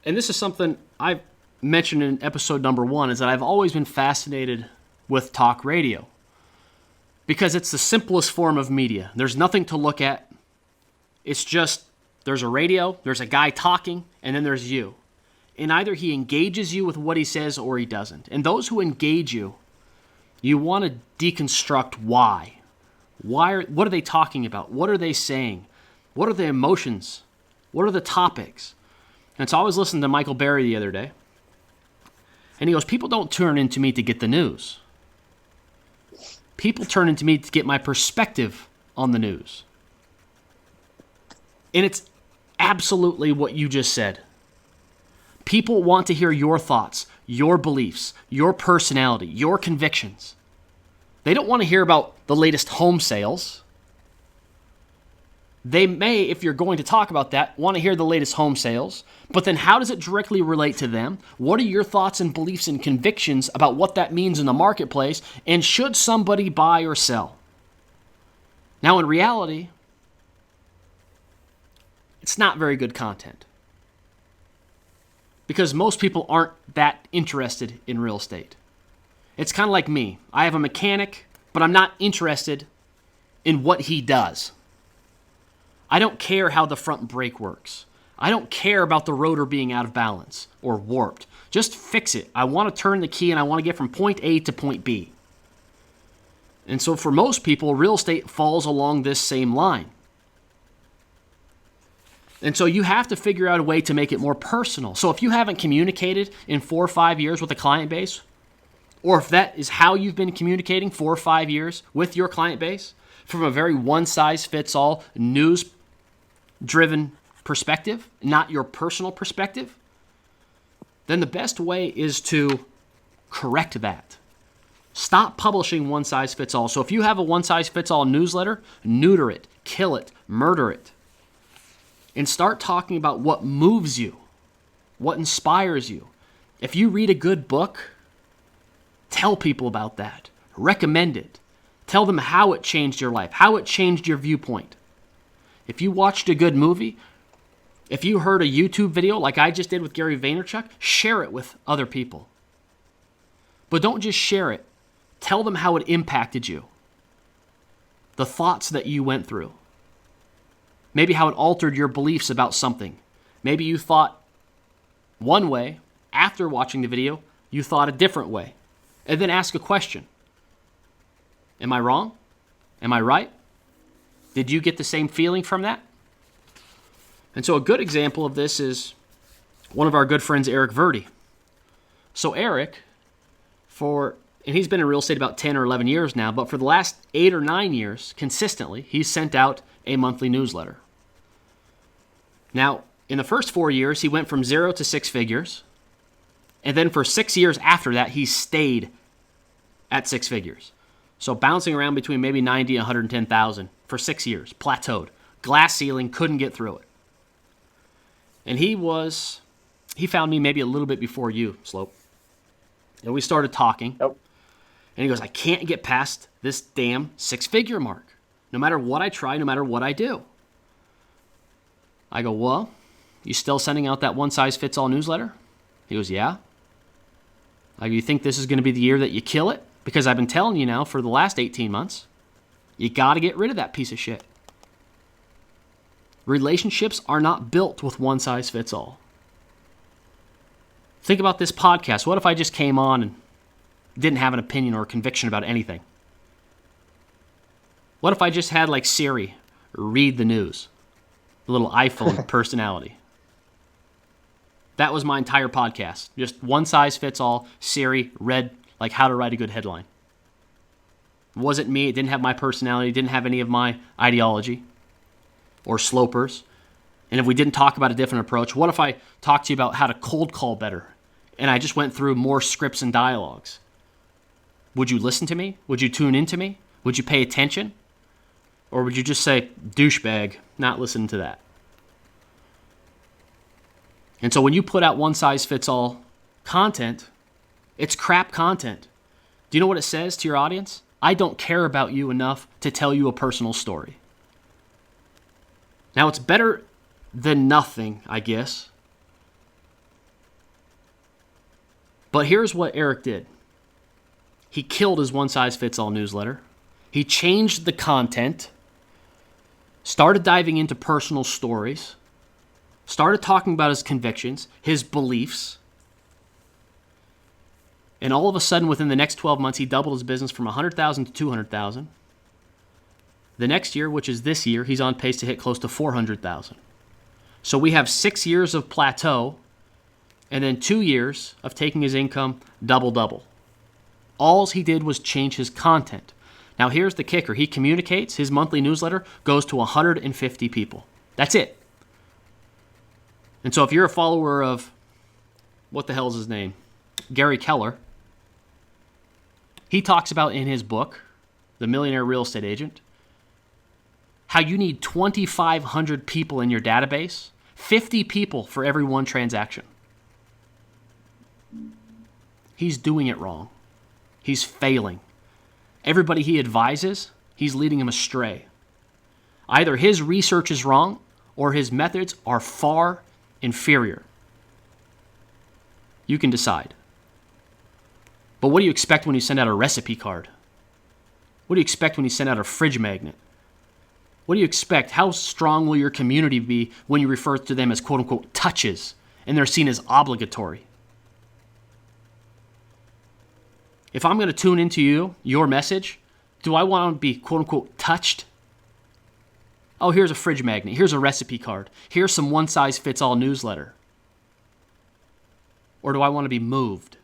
and this is something I've mentioned in episode number 1, is that I've always been fascinated with talk radio because it's the simplest form of media. There's nothing to look at. It's just there's a radio, there's a guy talking, and then there's you. And either he engages you with what he says or he doesn't. And those who engage you, you want to deconstruct why. What are they talking about? What are they saying? What are the emotions? What are the topics? And so I was listening to Michael Berry the other day, and he goes, people don't turn into me to get the news. People turn into me to get my perspective on the news. And it's absolutely what you just said. People want to hear your thoughts, your beliefs, your personality, your convictions. They don't want to hear about the latest home sales. They may, if you're going to talk about that, want to hear the latest home sales. But then how does it directly relate to them? What are your thoughts and beliefs and convictions about what that means in the marketplace? And should somebody buy or sell? Now, in reality, it's not very good content. Because most people aren't that interested in real estate. It's kind of like me. I have a mechanic, but I'm not interested in what he does. I don't care how the front brake works. I don't care about the rotor being out of balance or warped. Just fix it. I want to turn the key and I want to get from point A to point B. And so for most people, real estate falls along this same line. And so you have to figure out a way to make it more personal. So if you haven't communicated in 4 or 5 years with a client base, or if that is how you've been communicating 4 or 5 years with your client base, from a very one-size-fits-all, news-driven perspective, not your personal perspective, then the best way is to correct that. Stop publishing one-size-fits-all. So if you have a one-size-fits-all newsletter, neuter it, kill it, murder it. And start talking about what moves you, what inspires you. If you read a good book, tell people about that. Recommend it. Tell them how it changed your life, how it changed your viewpoint. If you watched a good movie, if you heard a YouTube video like I just did with Gary Vaynerchuk, share it with other people. But don't just share it. Tell them how it impacted you. The thoughts that you went through. Maybe how it altered your beliefs about something. Maybe you thought one way. After watching the video, you thought a different way. And then ask a question. Am I wrong? Am I right? Did you get the same feeling from that? And so a good example of this is one of our good friends, Eric Verdi. So Eric, and he's been in real estate about 10 or 11 years now, but for the last 8 or 9 years, consistently, he's sent out a monthly newsletter. Now, in the first 4 years, he went from 0 to 6 figures. And then for 6 years after that, he stayed at 6 figures. So bouncing around between maybe 90 and 110,000 for 6 years, plateaued. Glass ceiling, couldn't get through it. And he found me maybe a little bit before you, Slope. And we started talking. Nope. And he goes, I can't get past this damn 6-figure mark. No matter what I try, no matter what I do. I go, well, you still sending out that one-size-fits-all newsletter? He goes, yeah. I go, you think this is going to be the year that you kill it? Because I've been telling you now for the last 18 months, you got to get rid of that piece of shit. Relationships are not built with one-size-fits-all. Think about this podcast. What if I just came on and didn't have an opinion or a conviction about anything? What if I just had like Siri read the news? A little iPhone personality. That was my entire podcast. Just one size fits all. Siri read like how to write a good headline. It wasn't me. It didn't have my personality. It didn't have any of my ideology or slopers. And if we didn't talk about a different approach, what if I talked to you about how to cold call better? And I just went through more scripts and dialogues. Would you listen to me? Would you tune into me? Would you pay attention? Or would you just say, douchebag, not listen to that? And so when you put out one-size-fits-all content, it's crap content. Do you know what it says to your audience? I don't care about you enough to tell you a personal story. Now, it's better than nothing, I guess. But here's what Eric did. He killed his one-size-fits-all newsletter. He changed the content, started diving into personal stories, started talking about his convictions, his beliefs, and all of a sudden, within the next 12 months, he doubled his business from 100,000 to 200,000. The next year, which is this year, he's on pace to hit close to 400,000. So we have 6 years of plateau and then 2 years of taking his income double. All he did was change his content. Now here's the kicker. He communicates, his monthly newsletter goes to 150 people. That's it. And so if you're a follower of, what the hell is his name? Gary Keller, he talks about in his book, The Millionaire Real Estate Agent, how you need 2,500 people in your database, 50 people for every one transaction. He's doing it wrong. He's failing. Everybody he advises, he's leading them astray. Either his research is wrong or his methods are far inferior. You can decide. But what do you expect when you send out a recipe card? What do you expect when you send out a fridge magnet? What do you expect? How strong will your community be when you refer to them as quote-unquote touches and they're seen as obligatory? If I'm going to tune into your message, do I want to be quote-unquote touched? Oh, here's a fridge magnet. Here's a recipe card. Here's some one-size-fits-all newsletter. Or do I want to be moved?